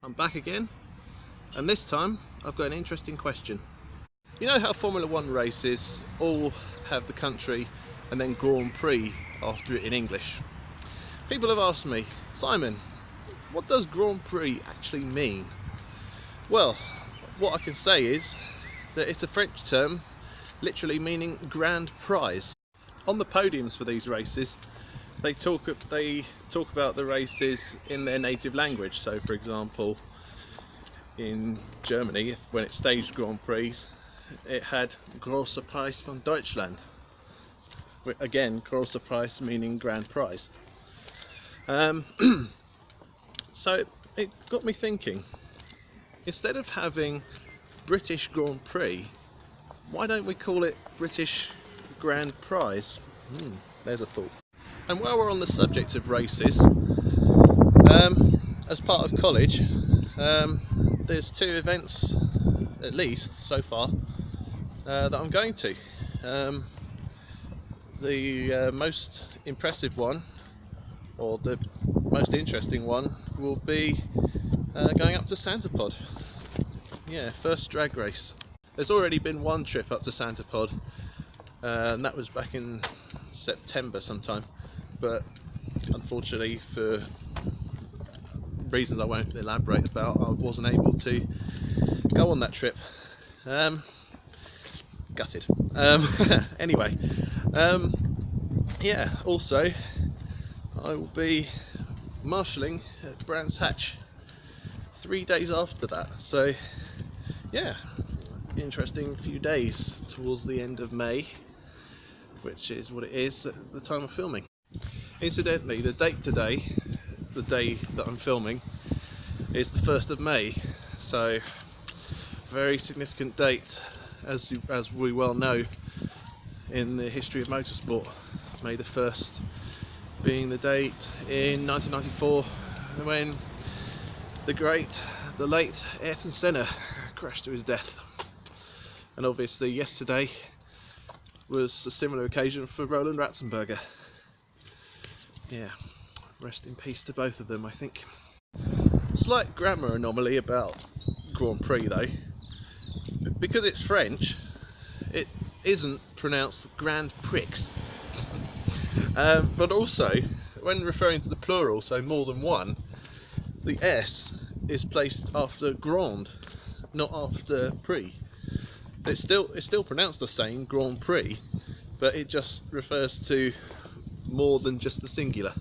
I'm back again, and this time I've got an interesting question. You know how Formula One races all have the country and then Grand Prix after it in English? People have asked me, Simon, what does Grand Prix actually mean? Well, what I can say is that it's a French term literally meaning grand prize. On the podiums for these races they talk about the races in their native language. So for example, in Germany, when it staged Grand Prix, it had Großer Preis von Deutschland. Again, Großer Preis meaning grand prize. So it got me thinking, instead of having British Grand Prix, why don't we call it British Grand Prize? There's a thought. And while we're on the subject of races, as part of college, there's two events, at least so far, that I'm going to. The most impressive one, or the most interesting one, will be going up to Santa Pod. Yeah, first drag race. There's already been one trip up to Santa Pod, and that was back in September sometime, but unfortunately for reasons I won't elaborate about, I wasn't able to go on that trip. Gutted. Anyway, yeah, also I will be marshalling at Brands Hatch 3 days after that, so yeah, interesting few days towards the end of May, which is what it is at the time of filming. Incidentally, the date today, the day that I'm filming, is the 1st of May, so very significant date, as we well know in the history of motorsport. May the 1st being the date in 1994 when the late Ayrton Senna crashed to his death. And obviously yesterday was a similar occasion for Roland Ratzenberger. Yeah, rest in peace to both of them, I think. Slight grammar anomaly about Grand Prix though. Because it's French, it isn't pronounced Grand Prix. But also, when referring to the plural, so more than one, the S is placed after Grand, not after Prix. It's still pronounced the same, Grand Prix, but it just refers to more than just the singular.